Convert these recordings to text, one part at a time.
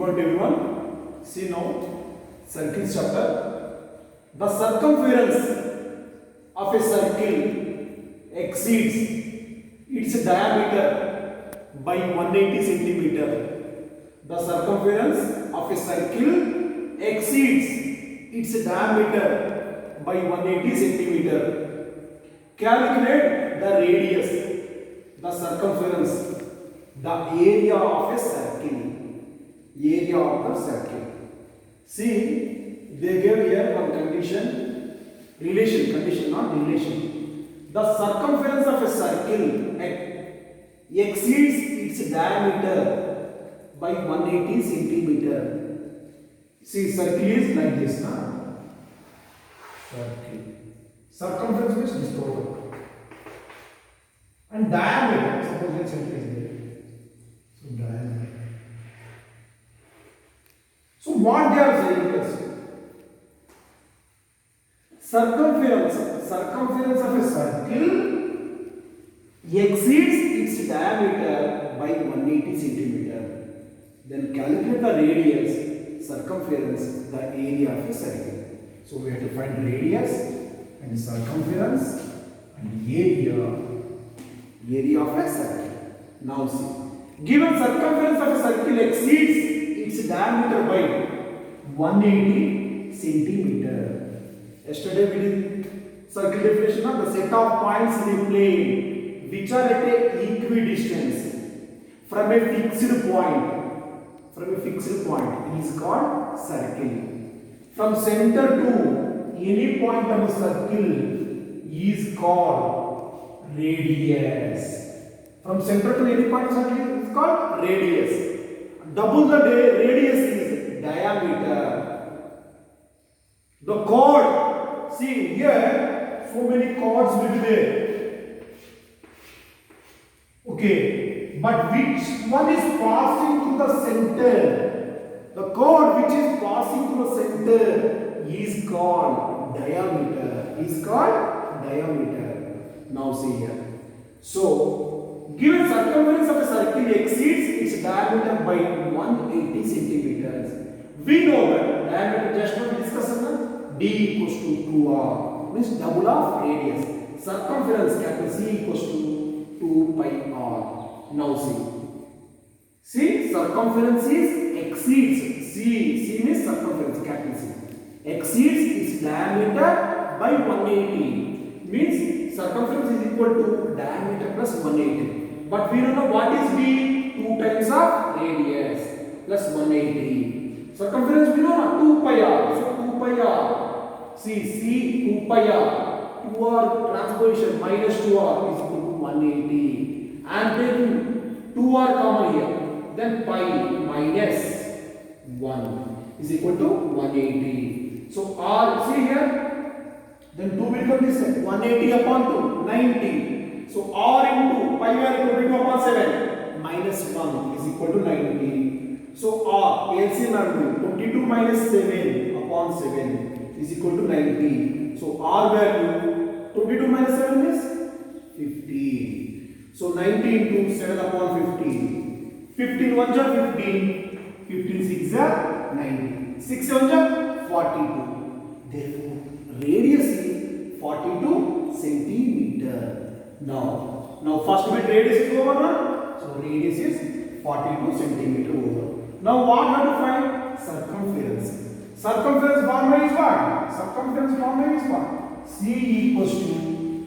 morning everyone. See now, circles chapter. The circumference of a circle exceeds its diameter by 180 centimeter. The circumference of a circle exceeds its diameter by 180 centimeter. Calculate the radius, the circumference, the area of a circle. Area of the circle. See, they gave here one condition, condition, not relation. The circumference of a circle exceeds its diameter by 180 centimeter. See, circle is like this, na? Circle. Circumference means this total. And diameter, suppose that circle is there. So diameter. So what they are saying is circumference of a circle exceeds its diameter by 180 centimeter. Then calculate the radius, circumference, the area of a circle. So we have to find radius and circumference and area of a circle. Now see, given circumference of a circle exceeds its diameter by 180 centimeter. Yesterday we did circle definition of the set of points in a plane which are at a equidistance from a fixed point. Is called circle. From center to any point of a circle is called radius. From center to any point of a circle is called radius. Double the radius is diameter. The chord, see here, so many chords will be there. Okay, but which one is passing through the center? The chord which is passing through the center is called diameter. Now see here. So, given circumference of a circle exceeds its diameter by 180 centimeters, we know that diameter, just now we discussed, d equals to 2r, means double of radius. Circumference capital C equals to 2 pi r. Now see, circumference exceeds, C means circumference capital C, exceeds its diameter by 180, means circumference is equal to diameter plus 180. But we don't know what is b, 2 times of radius plus 180. Circumference we know 2 pi r. So 2 pi r. See 2 pi r. 2r transposition minus 2r is equal to 180. And then 2r common here. Then pi minus 1 is equal to 180. So r, see here. Then 2 will become this 180 upon 2, 90. So r into pi value 22 upon 7 minus 1 is equal to 90. So r, LCM are 22 minus 7 upon 7 is equal to 90. So r value 22 minus 7 is 15. So 90 into 7 upon 15. 15 1 ja 15. 15 6 ja 90. 6 7 ja 42. Therefore, radius is 42 centimeter. Now first bit radius is over now. So radius is 42 centimeter over. Now what have to find? Circumference. Circumference formula is what? C equals to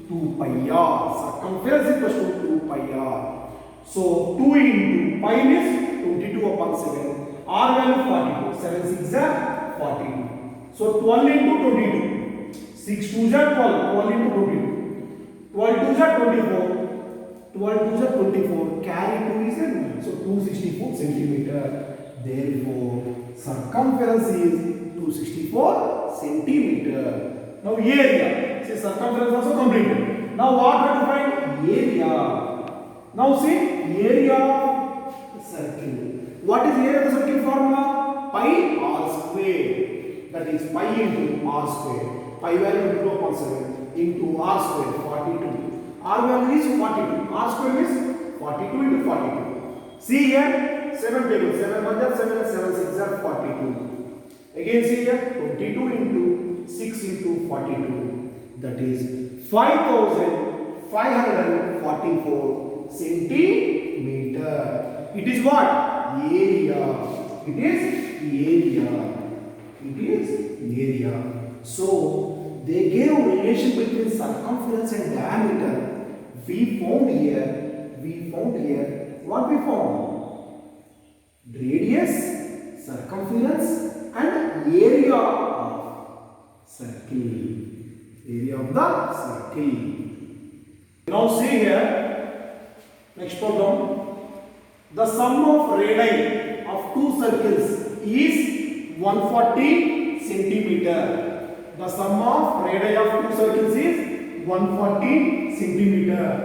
2 pi r. Circumference equals to 2 pi r. So 2 into pi is 22 upon 7. R value 42. 7 6 are 42. So 12 into 22. 6 2 are 12. 12 into 22. 12 2 are 24. 12 2 are 24. Carry 2 is 1. So 264 centimeter. Therefore, circumference is 264 centimeter. Now area. See, circumference also completed. Now what have to find? Area. Now see, area of circle. What is area of the circle formula? Pi r square. That is pi into r square. Pi value 2 upon 7 into r square 42. R value is 42. R square is 42 into 42. See here, 7 tables. 7 1 are 7 and 7 6 are 42. Again see here 22 into 6 into 42. That is 5544 centimeter. It is what? Area. It is area. It is area. So they gave relation between circumference and diameter. We found here. What we found? Radius, circumference, and area of circle. Area of the circle. Now see here. Next problem. The sum of radii of two circles is 140 centimeter. The sum of radii of two circles is 140 centimeter.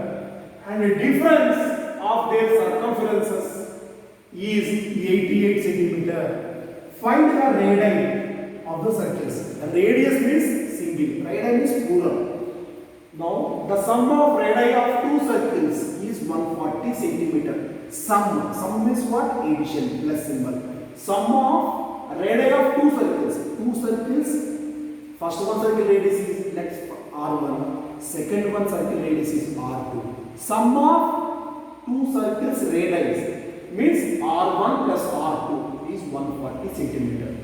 And the difference of their circumferences is 88 centimeter. Find the radii of the circles. The radius means single, radii means plural. Now the sum of radii of two circles is 140 centimeter. Sum means what? Addition, plus symbol. Sum of radii of two circles. First one circle radius is let's R1. Second one circle radius is R2. Sum of two circles radius means R1 plus R2 is 140 centimeter.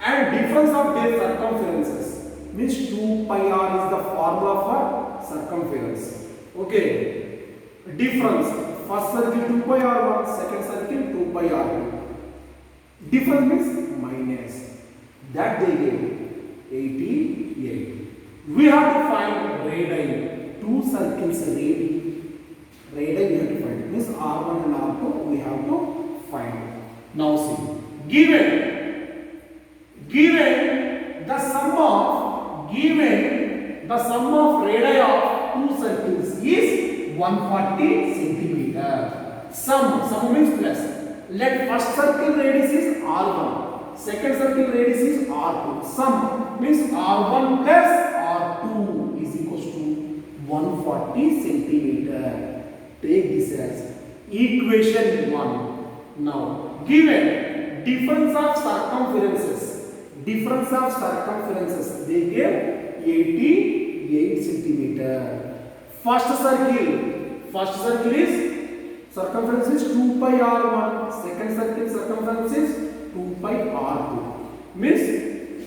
And difference of their circumferences means 2 pi r is the formula for circumference. Okay. Difference. First circle 2 pi r1, second circle 2 pi r2. Difference means minus. That they gave 88. We have to find radii. Two circles radii we have to find. Means r1 and r2 we have to find. Now see. Given the sum of radii of two circles is 140 centimeter. Sum means plus. Let first circle radius is r1, second circle radius is r2. Sum means r1 plus r2 is equals to 140 centimeter. Take this as equation 1. Now given difference of circumferences, they gave 88 centimeter. First circle is circumference is 2 pi r1. Second circle circumference is 2 pi r2. Means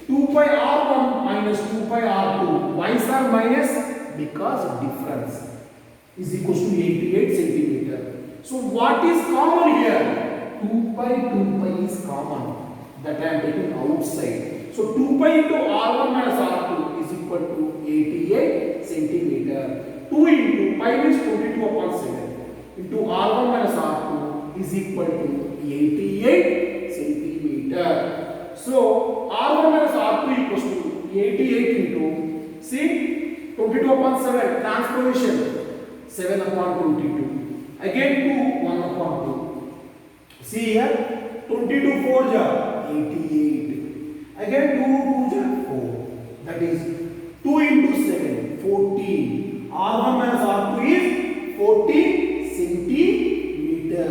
2 pi r1 minus 2 pi r2. Why sir minus? Because difference is equals to 88 centimeter. So what is common here? 2 pi is common. That I am taking outside. So 2 pi into r1 minus r2 is equal to 88 centimeter. 2 into pi means 22 upon 7 into r1 minus r2 is equal to 88 centimeter. So r1 minus r2 equals to 88 into, see, 22 upon 7 transposition, 7 upon 22. Again 2, 1 upon 2. See here, 22 4 ja 88. Again 2 2 ja 4. That is 2 into 7, 14. R1 minus R2 is 40 centimeter.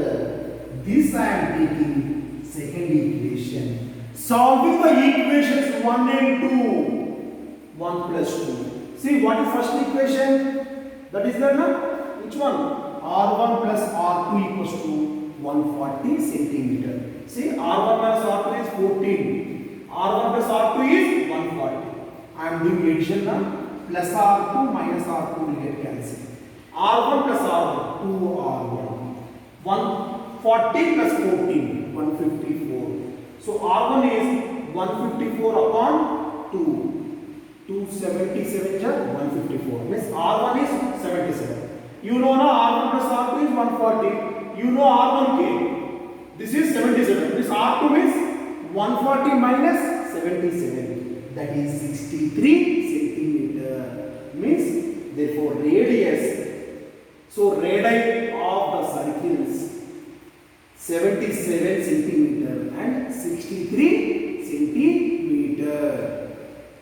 This I am taking second equation. Solving the equations 1 and 2. 1 plus 2. See what is first equation? That is the which one? R1 plus R2 equals to 140 centimeter. See R1 minus R2 is 14. R1 plus R2 is 140. I am doing addition now. Plus R2 minus R2 will get cancelled. R1 plus R1, 2R1. 140 plus 14, 154. So R1 is 154 upon 2. 277 is 154. Means R1 is 77. You know now R1 plus R2 is 140. You know R1 came. This is 77. This R2 is 140 minus 77. That is 63 centimeter. Means therefore radius. So radii of the circles 77 centimeter and 63 centimeter.